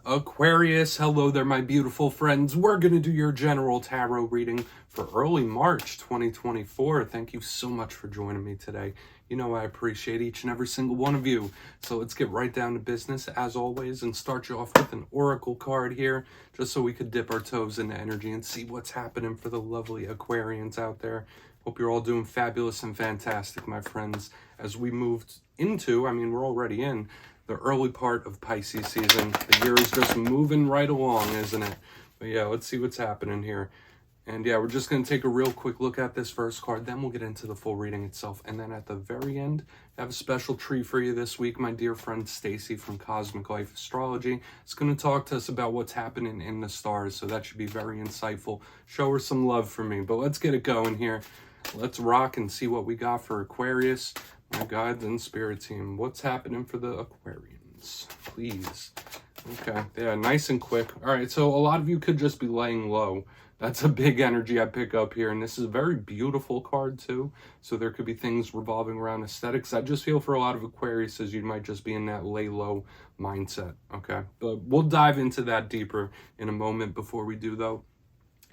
Aquarius, hello there, my beautiful friends. We're going to do your general tarot reading for early March 2024. Thank you so much for joining me today. You know I appreciate each and every single one of you. So let's get right down to business, as always, and start you off with an oracle card here, just so we could dip our toes into energy and see what's happening for the lovely Aquarians out there. Hope you're all doing fabulous and fantastic, my friends, as we moved into, we're already in the early part of Pisces season. The year is just moving right along, isn't it? But yeah, let's see what's happening here. And yeah, we're just going to take a real quick look at this first card, then we'll get into the full reading itself. And then at the very end, I have a special treat for you this week. My dear friend Stacy from Cosmic Life Astrology is going to talk to us about what's happening in the stars. So that should be very insightful. Show her some love for me. But let's get it going here. Let's rock and see what we got for Aquarius. My guides and spirit team, what's happening for the Aquarians, please? Okay, yeah, nice and quick. All right, so a lot of you could just be laying low. That's a big energy I pick up here, and this is a very beautiful card too. So there could be things revolving around aesthetics. I just feel for a lot of Aquariuses, you might just be in that lay low mindset, okay? But we'll dive into that deeper in a moment. Before we do, though,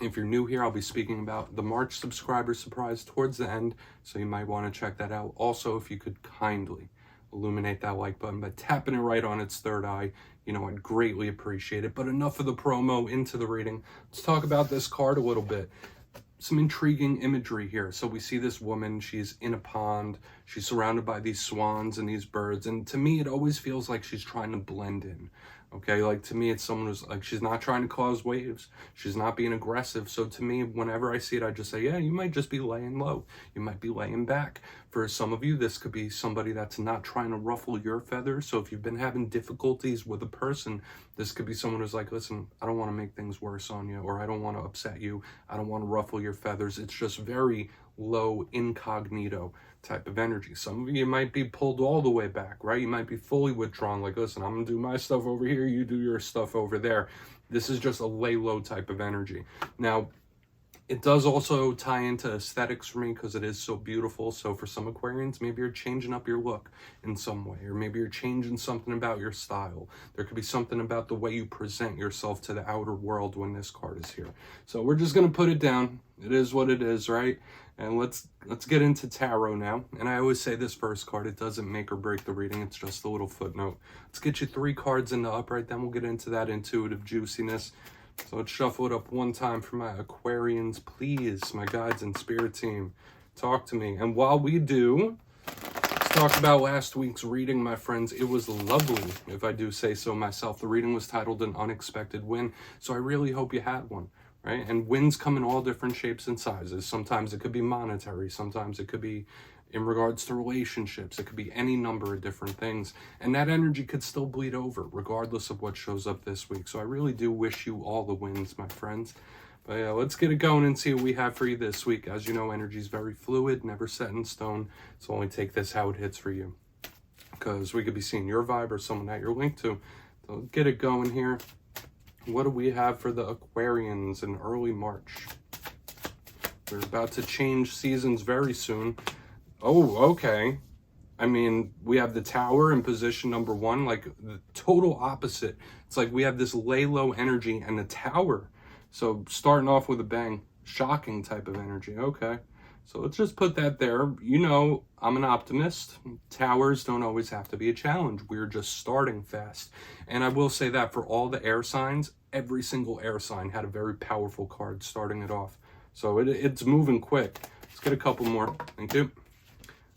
if you're new here, I'll be speaking about the March subscriber surprise towards the end, so you might want to check that out. Also, if you could kindly illuminate that like button by tapping it right on its third eye, I'd greatly appreciate it. But enough of the promo, into the reading. Let's talk about this card a little bit. Some intriguing imagery here. So we see this woman, she's in a pond, she's surrounded by these swans and these birds, and to me it always feels like she's trying to blend in. Okay, like to me it's someone who's like, she's not trying to cause waves, she's not being aggressive. So to me, whenever I see it, I just say, yeah, you might just be laying low, you might be laying back. For some of you, this could be somebody that's not trying to ruffle your feathers. So if you've been having difficulties with a person, this could be someone who's like, listen, I don't want to make things worse on you, or I don't want to upset you, I don't want to ruffle your feathers. It's just very low incognito type of energy. Some of you might be pulled all the way back, right? You might be fully withdrawn, like, listen, I'm gonna do my stuff over here, you do your stuff over there. This is just a lay low type of energy. Now, it does also tie into aesthetics for me because it is so beautiful. So for some Aquarians, maybe you're changing up your look in some way, or maybe you're changing something about your style. There could be something about the way you present yourself to the outer world when this card is here. So we're just going to put it down. It is what it is, right? And let's get into tarot now. And I always say this first card, it doesn't make or break the reading. It's just a little footnote. Let's get you 3 cards in the upright. Then we'll get into that intuitive juiciness. So let's shuffle it up one time for my Aquarians, please, my guides and spirit team. Talk to me. And while we do, let's talk about last week's reading, my friends. It was lovely, if I do say so myself. The reading was titled An Unexpected Win. So I really hope you had one, right? And wins come in all different shapes and sizes. Sometimes it could be monetary. Sometimes it could be in regards to relationships. It could be any number of different things. And that energy could still bleed over regardless of what shows up this week. So I really do wish you all the wins, my friends. But yeah, let's get it going and see what we have for you this week. As you know, energy is very fluid, never set in stone. So only take this how it hits for you, because we could be seeing your vibe or someone that you're linked to. So let's get it going here. What do we have for the Aquarians in early March? We're about to change seasons very soon. Oh, okay. We have the Tower in position number 1, like the total opposite. It's like we have this lay low energy and the Tower. So starting off with a bang, shocking type of energy. Okay. So let's just put that there. I'm an optimist. Towers don't always have to be a challenge. We're just starting fast. And I will say that for all the air signs, every single air sign had a very powerful card starting it off. So it's moving quick. Let's get a couple more. Thank you.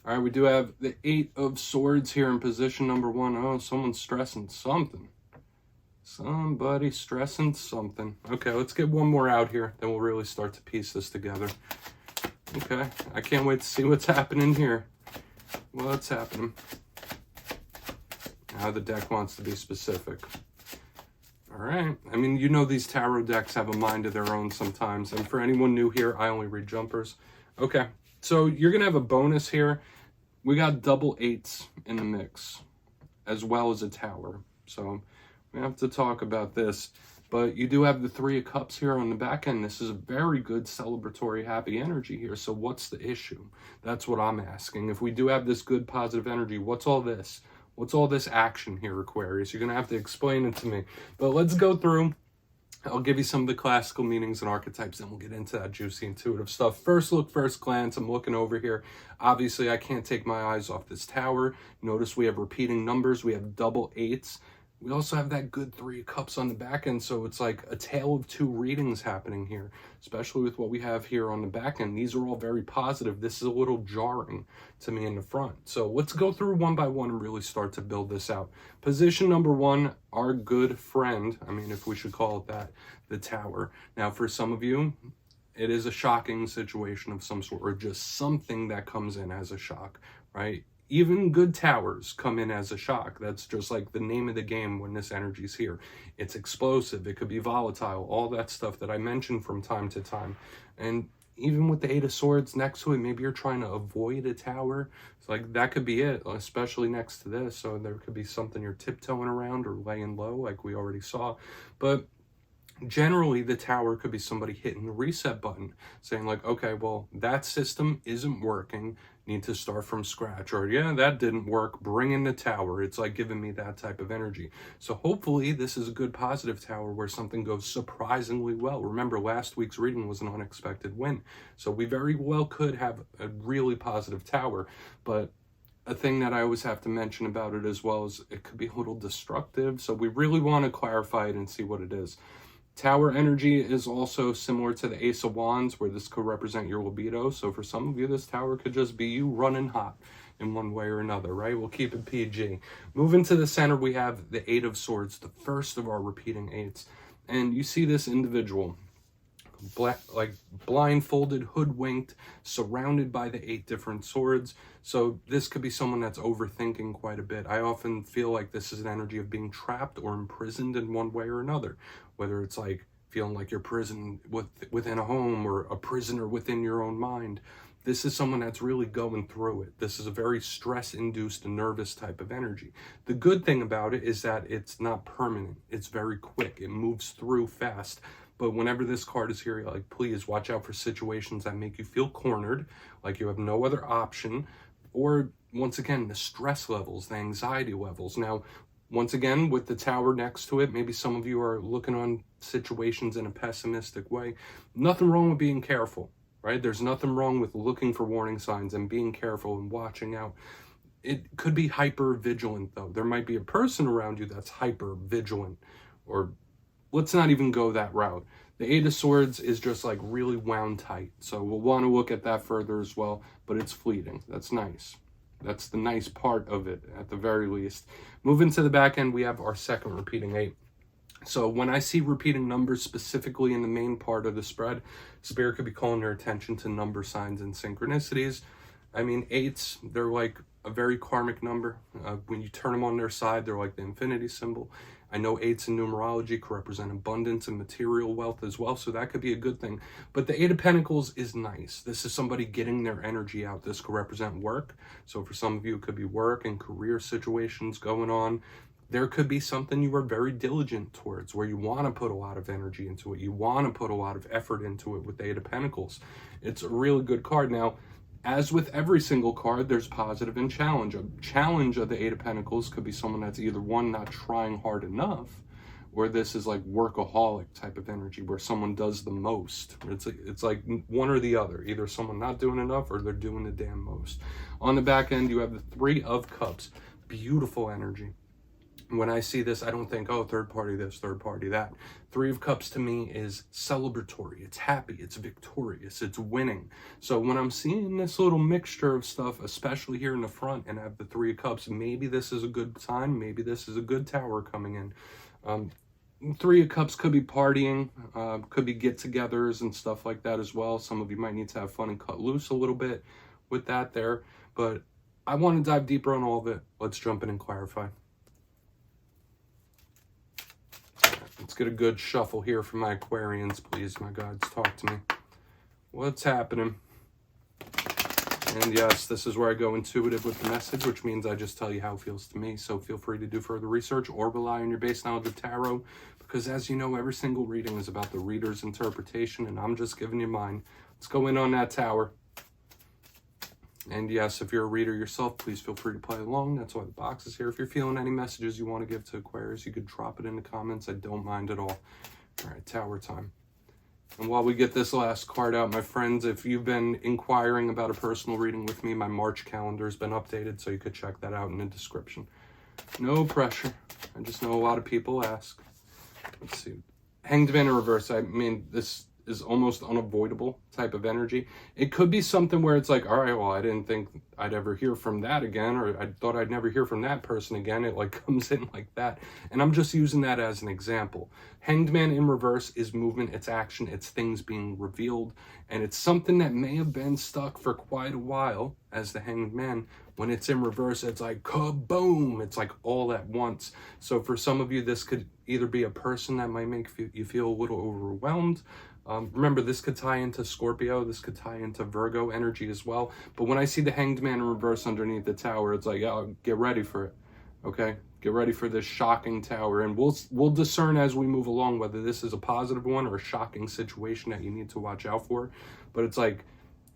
All right, we do have the 8 of Swords here in position number 1. Oh, someone's stressing something. Somebody stressing something. Okay, let's get one more out here. Then we'll really start to piece this together. Okay, I can't wait to see what's happening here. What's happening? Now the deck wants to be specific. All right. These tarot decks have a mind of their own sometimes. And for anyone new here, I only read jumpers. Okay, so you're going to have a bonus here. We got double 8s in the mix, as well as a Tower. So we have to talk about this. But you do have the 3 of Cups here on the back end. This is a very good celebratory, happy energy here. So what's the issue? That's what I'm asking. If we do have this good, positive energy, what's all this? What's all this action here, Aquarius? You're going to have to explain it to me. But let's go through. I'll give you some of the classical meanings and archetypes, and we'll get into that juicy intuitive stuff. First look, first glance, I'm looking over here. Obviously, I can't take my eyes off this tower. Notice we have repeating numbers. We have double eights. We also have that good 3 of cups on the back end, so it's like a tale of 2 readings happening here, especially with what we have here on the back end. These are all very positive. This is a little jarring to me in the front. So let's go through one by one and really start to build this out. Position number 1, our good friend, I mean, if we should call it that, the tower. Now, for some of you, it is a shocking situation of some sort, or just something that comes in as a shock, right? Even good towers come in as a shock. That's just like the name of the game when this energy's here. It's explosive. It could be volatile. All that stuff that I mentioned from time to time. And even with the 8 of Swords next to it, maybe you're trying to avoid a tower. It's like that could be it, especially next to this. So there could be something you're tiptoeing around or laying low like we already saw. But generally, the tower could be somebody hitting the reset button, saying like, okay, well, that system isn't working, need to start from scratch, or yeah, that didn't work, bring in the tower. It's like giving me that type of energy. So hopefully this is a good positive tower where something goes surprisingly well. Remember, last week's reading was an unexpected win. So we very well could have a really positive tower, but a thing that I always have to mention about it as well is it could be a little destructive. So we really want to clarify it and see what it is. Tower energy is also similar to the Ace of Wands, where this could represent your libido. So for some of you, this tower could just be you running hot in one way or another, right? We'll keep it PG. Moving to the center, we have the 8 of Swords, the first of our repeating 8s. And you see this individual, like blindfolded, hoodwinked, surrounded by the 8 different swords. So this could be someone that's overthinking quite a bit. I often feel like this is an energy of being trapped or imprisoned in one way or another, whether it's like feeling like you're prisoned within a home or a prisoner within your own mind. This is someone that's really going through it. This is a very stress-induced, nervous type of energy. The good thing about it is that it's not permanent. It's very quick. It moves through fast. But whenever this card is here, like, please watch out for situations that make you feel cornered, like you have no other option, or once again, the stress levels, the anxiety levels. Now, once again, with the tower next to it, maybe some of you are looking on situations in a pessimistic way. Nothing wrong with being careful, right? There's nothing wrong with looking for warning signs and being careful and watching out. It could be hyper vigilant, though. There might be a person around you that's hyper vigilant, or let's not even go that route. The 8 of Swords is just like really wound tight. So we'll want to look at that further as well, but it's fleeting. That's nice. That's the nice part of it, at the very least. Moving to the back end, we have our second repeating 8. So when I see repeating numbers specifically in the main part of the spread, Spirit could be calling your attention to number signs and synchronicities. I mean, 8s, they're like a very karmic number. When you turn them on their side, they're like the infinity symbol. I know 8s in numerology could represent abundance and material wealth as well, so that could be a good thing. But the 8 of Pentacles is nice. This is somebody getting their energy out. This could represent work. So for some of you, it could be work and career situations going on. There could be something you are very diligent towards, where you want to put a lot of energy into it. You want to put a lot of effort into it with the 8 of Pentacles. It's a really good card. Now, as with every single card, there's positive and challenge. A challenge of the 8 of Pentacles could be someone that's either, one, not trying hard enough, or this is like workaholic type of energy where someone does the most. It's like one or the other. Either someone not doing enough or they're doing the damn most. On the back end, you have the 3 of Cups. Beautiful energy. When I see this, I don't think, oh, third party this, third party that. 3 of Cups to me is celebratory. It's happy. It's victorious. It's winning. So when I'm seeing this little mixture of stuff, especially here in the front, and I have the 3 of Cups, maybe this is a good sign. Maybe this is a good tower coming in. 3 of Cups could be partying, could be get-togethers and stuff like that as well. Some of you might need to have fun and cut loose a little bit with that there. But I want to dive deeper on all of it. Let's jump in and clarify. Let's get a good shuffle here for my Aquarians, please, my gods. Talk to me. What's happening? And yes, this is where I go intuitive with the message, which means I just tell you how it feels to me. So feel free to do further research or rely on your base knowledge of tarot, because as you know, every single reading is about the reader's interpretation, and I'm just giving you mine. Let's go in on that tower. And yes, if you're a reader yourself, please feel free to play along. That's why the box is here. If you're feeling any messages you want to give to Aquarius, you could drop it in the comments. I don't mind at all. All right, tower time. And while we get this last card out, my friends, if you've been inquiring about a personal reading with me, my March calendar has been updated, so you could check that out in the description. No pressure. I just know a lot of people ask. Let's see. Hanged Man in reverse. I mean, this is almost unavoidable type of energy. It could be something where it's like, all right, well, I didn't think I'd ever hear from that again, or I thought I'd never hear from that person again. It like comes in like that. And I'm just using that as an example. Hanged Man in reverse is movement, it's action, it's things being revealed. And it's something that may have been stuck for quite a while as the Hanged Man. When it's in reverse, it's like kaboom. It's like all at once. So for some of you, this could either be a person that might make you feel a little overwhelmed. Remember, this could tie into Scorpio. This could tie into Virgo energy as well. But when I see the Hanged Man in reverse underneath the tower, it's like, oh, get ready for it. Okay? Get ready for this shocking tower. And we'll discern as we move along whether this is a positive one or a shocking situation that you need to watch out for. But it's like,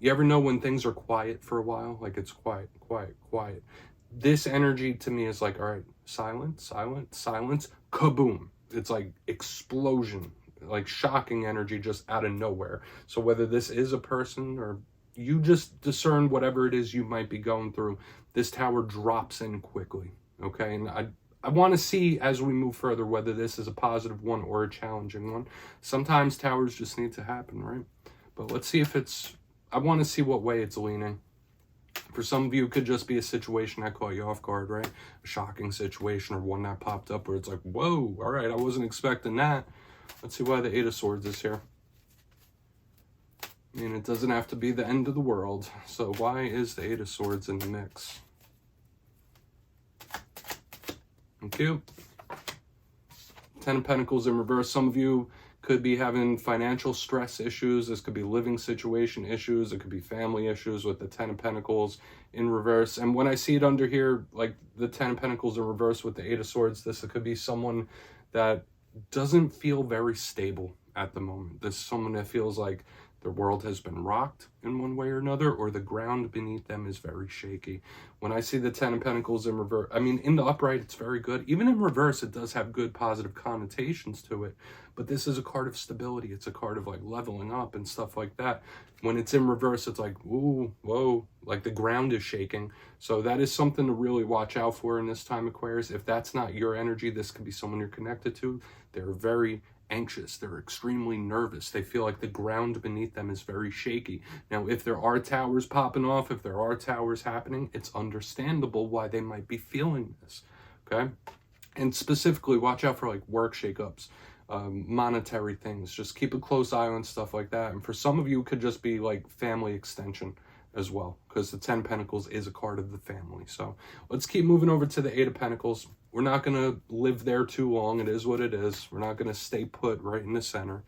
you ever know when things are quiet for a while? Like it's quiet, quiet, quiet. This energy to me is like, all right, silence, silence, silence, kaboom. It's like explosion. Like shocking energy just out of nowhere. So whether this is a person or you just discern whatever it is you might be going through, this tower drops in quickly. Okay, and I want to see as we move further whether this is a positive one or a challenging one. Sometimes towers just need to happen, right? But let's see if it's, I want to see what way it's leaning. For some of you, it could just be a situation that caught you off guard, right? A shocking situation or one that popped up where it's like, whoa, all right, I wasn't expecting that. Let's see why the Eight of Swords is here. I mean, it doesn't have to be the end of the world. So why is the Eight of Swords in the mix? Thank you. Ten of Pentacles in reverse. Some of you could be having financial stress issues. This could be living situation issues. It could be family issues with the Ten of Pentacles in reverse. And when I see it under here, like the Ten of Pentacles in reverse with the Eight of Swords, this could be someone that doesn't feel very stable at the moment. This is someone that feels like their world has been rocked in one way or another, or the ground beneath them is very shaky. When I see the Ten of Pentacles in reverse, I mean, in the upright, it's very good. Even in reverse, it does have good positive connotations to it. But this is a card of stability. It's a card of like leveling up and stuff like that. When it's in reverse, it's like, ooh, whoa, like the ground is shaking. So that is something to really watch out for in this time, Aquarius. If that's not your energy, this could be someone you're connected to. They're very anxious. They're extremely nervous. They feel like the ground beneath them is very shaky. Now, if there are towers popping off, if there are towers happening, it's understandable why they might be feeling this, okay? And specifically, watch out for like work shakeups, monetary things. Just keep a close eye on stuff like that. And for some of you, it could just be like family extension as well, because the Ten of Pentacles is a card of the family. So let's keep moving over to the Eight of Pentacles. We're not going to live there too long. It is what it is. We're not going to stay put right in the center.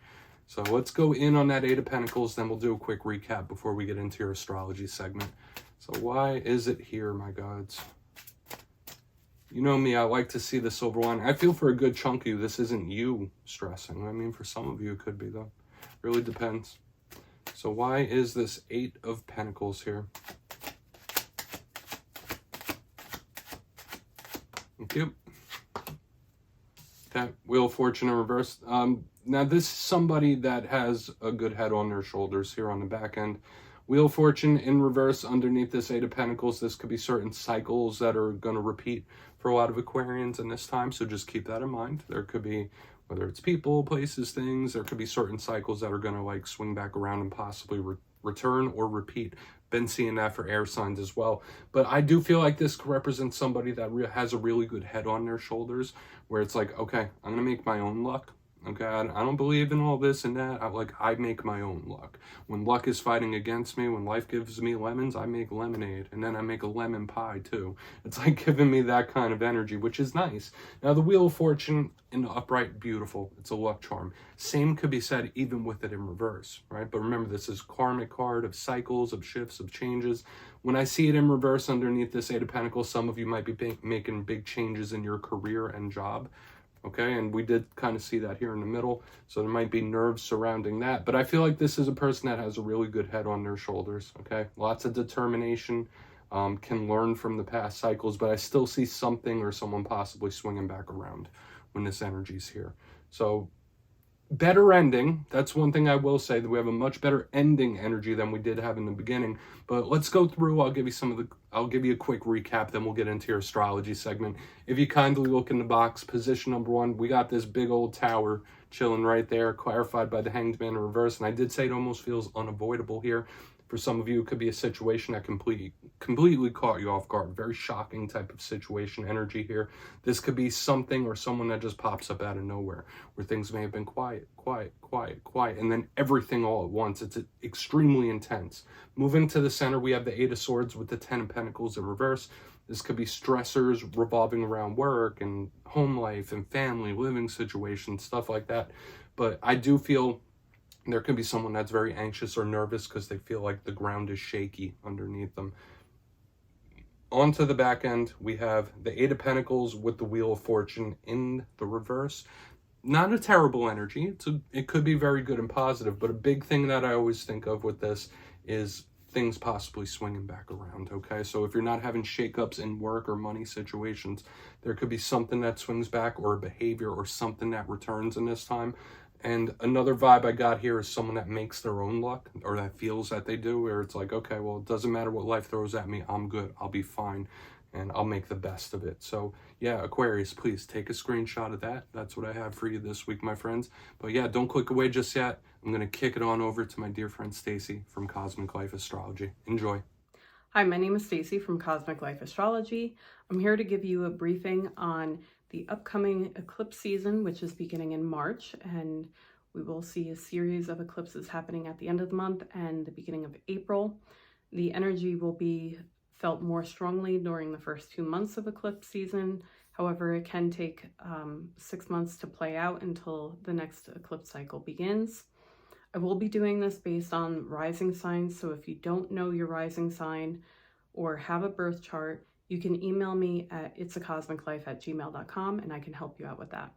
So let's go in on that Eight of Pentacles, then we'll do a quick recap before we get into your astrology segment. So why is it here, my gods? You know me, I like to see the silver lining. I feel for a good chunk of you, this isn't you stressing. I mean, for some of you, it could be, though. Really depends. So why is this Eight of Pentacles here? Thank you. Okay, Wheel of Fortune in reverse. Now this is somebody that has a good head on their shoulders here on the back end. Wheel of Fortune in reverse underneath this Eight of Pentacles. This could be certain cycles that are going to repeat for a lot of Aquarians in this time. So just keep that in mind. There could be, whether it's people, places, things, there could be certain cycles that are going to like swing back around and possibly return or repeat. Been seeing that for air signs as well. But I do feel like this represents somebody that has a really good head on their shoulders, where it's like, okay, I'm going to make my own luck. Okay, I don't believe in all this and that. I make my own luck. When luck is fighting against me, when life gives me lemons, I make lemonade. And then I make a lemon pie too. It's like giving me that kind of energy, which is nice. Now the Wheel of Fortune in the upright, beautiful. It's a luck charm. Same could be said even with it in reverse, right? But remember, this is karmic card of cycles, of shifts, of changes. When I see it in reverse underneath this Eight of Pentacles, some of you might be making big changes in your career and job. Okay, and we did kind of see that here in the middle, so there might be nerves surrounding that. But I feel like this is a person that has a really good head on their shoulders. Okay, lots of determination, can learn from the past cycles, but I still see something or someone possibly swinging back around when this energy's here. So better ending. That's one thing I will say, that we have a much better ending energy than we did have in the beginning. But let's go through. I'll give you a quick recap, then we'll get into your astrology segment. If you kindly look in the box, position number 1, we got this big old tower chilling right there, clarified by the Hanged Man in reverse. And I did say it almost feels unavoidable here. For some of you, it could be a situation that completely caught you off guard. Very shocking type of situation energy here. This could be something or someone that just pops up out of nowhere, where things may have been quiet, and then everything all at once. It's extremely intense. Moving to the center, we have the 8 of Swords with the 10 of Pentacles in reverse. This could be stressors revolving around work and home life and family, living situations, stuff like that. But I do feel there could be someone that's very anxious or nervous because they feel like the ground is shaky underneath them. Onto the back end, we have the 8 of Pentacles with the Wheel of Fortune in the reverse. Not a terrible energy. It could be very good and positive, but a big thing that I always think of with this is things possibly swinging back around, okay? So if you're not having shakeups in work or money situations, there could be something that swings back, or a behavior or something that returns in this time. And another vibe I got here is someone that makes their own luck, or that feels that they do, where it's like, okay, well, it doesn't matter what life throws at me. I'm good. I'll be fine, and I'll make the best of it. So yeah, Aquarius, please take a screenshot of that. That's what I have for you this week, my friends. But yeah, don't click away just yet. I'm going to kick it on over to my dear friend Stacy from Cosmic Life Astrology. Enjoy. Hi, my name is Stacy from Cosmic Life Astrology. I'm here to give you a briefing on the upcoming eclipse season, which is beginning in March, and we will see a series of eclipses happening at the end of the month and the beginning of April. The energy will be felt more strongly during the first 2 months of eclipse season. However, it can take 6 months to play out until the next eclipse cycle begins. I will be doing this based on rising signs, so if you don't know your rising sign or have a birth chart, you can email me at itsacosmiclife@gmail.com and I can help you out with that.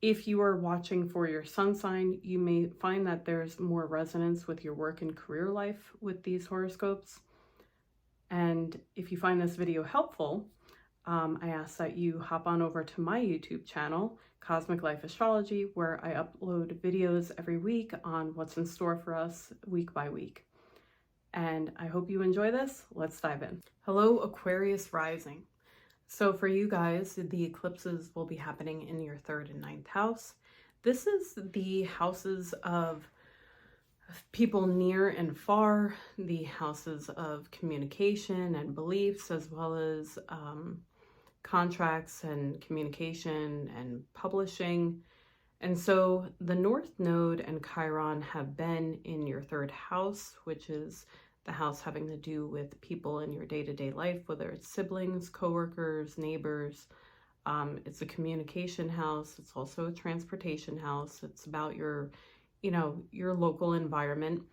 If you are watching for your sun sign, you may find that there's more resonance with your work and career life with these horoscopes. And if you find this video helpful, I ask that you hop on over to my YouTube channel, Cosmic Life Astrology, where I upload videos every week on what's in store for us week by week. And I hope you enjoy this. Let's dive in. Hello, Aquarius rising. So for you guys, the eclipses will be happening in your 3rd and 9th house. This is the houses of people near and far, the houses of communication and beliefs, as well as contracts and communication and publishing. And so the North Node and Chiron have been in your 3rd house, which is the house having to do with people in your day-to-day life, whether it's siblings, coworkers, neighbors. It's a communication house. It's also a transportation house. It's about your local environment.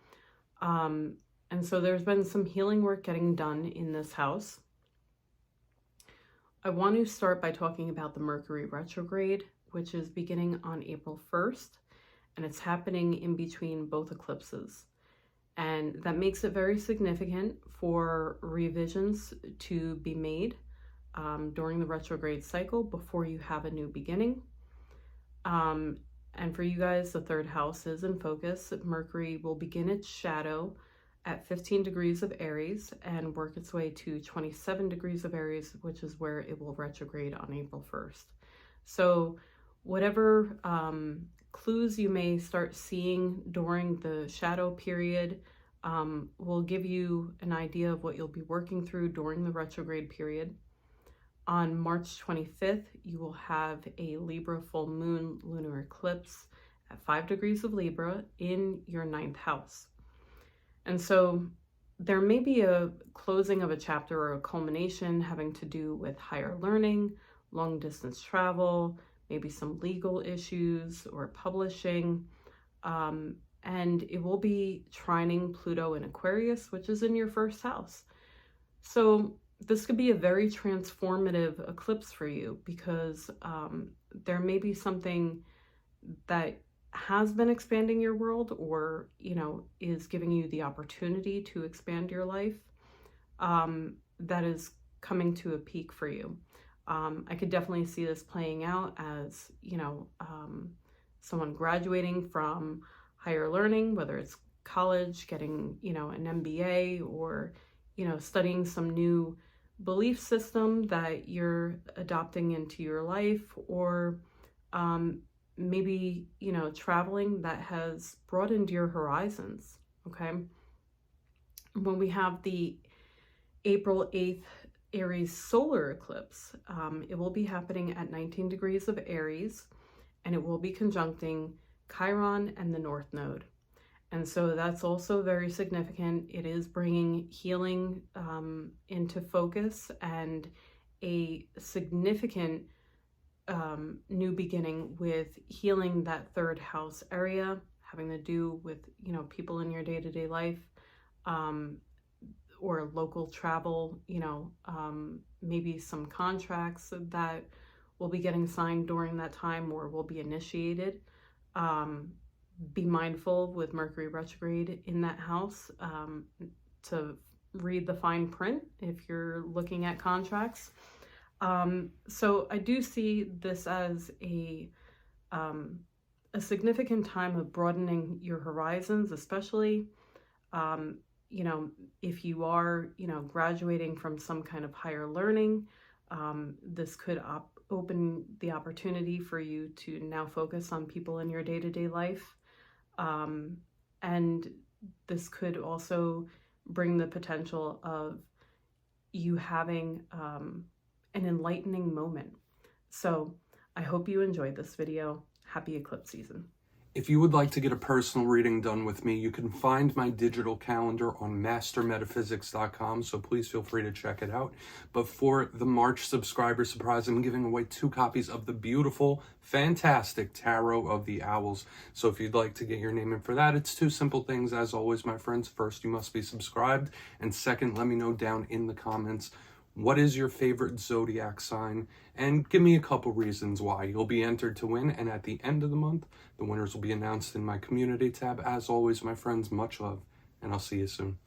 And so there's been some healing work getting done in this house. I want to start by talking about the Mercury retrograde, which is beginning on April 1st, and it's happening in between both eclipses. And that makes it very significant for revisions to be made during the retrograde cycle before you have a new beginning. And for you guys, the 3rd house is in focus. Mercury will begin its shadow at 15 degrees of Aries and work its way to 27 degrees of Aries, which is where it will retrograde on April 1st. So whatever clues you may start seeing during the shadow period will give you an idea of what you'll be working through during the retrograde period. On March 25th, you will have a Libra full moon lunar eclipse at 5 degrees of Libra in your 9th house. And so there may be a closing of a chapter or a culmination having to do with higher learning, long distance travel, maybe some legal issues or publishing. And it will be trining Pluto in Aquarius, which is in your 1st house. So this could be a very transformative eclipse for you because there may be something that has been expanding your world, or, you know, is giving you the opportunity to expand your life, that is coming to a peak for you. I could definitely see this playing out as, you know, someone graduating from higher learning, whether it's college, getting, you know, an MBA, or, you know, studying some new belief system that you're adopting into your life, or maybe, you know, traveling that has broadened your horizons. Okay. When we have the April 8th Aries solar eclipse, it will be happening at 19 degrees of Aries, and it will be conjuncting Chiron and the North Node. And so that's also very significant. It is bringing healing into focus, and a significant new beginning with healing that third house area, having to do with, you know, people in your day-to-day life, or local travel, you know, maybe some contracts that will be getting signed during that time or will be initiated. Be mindful with Mercury retrograde in that house to read the fine print if you're looking at contracts. So I do see this as a significant time of broadening your horizons, especially, you know, if you are, you know, graduating from some kind of higher learning. This could open the opportunity for you to now focus on people in your day-to-day life. And this could also bring the potential of you having an enlightening moment. So I hope you enjoyed this video. Happy eclipse season. If you would like to get a personal reading done with me, you can find my digital calendar on mastermetaphysics.com, so please feel free to check it out. But for the March subscriber surprise, I'm giving away 2 copies of the beautiful, fantastic Tarot of the Owls. So if you'd like to get your name in for that, it's 2 simple things, as always, my friends. First, you must be subscribed, and second, let me know down in the comments, what is your favorite zodiac sign? And give me a couple reasons why. You'll be entered to win, and at the end of the month, the winners will be announced in my community tab. As always, my friends, much love, and I'll see you soon.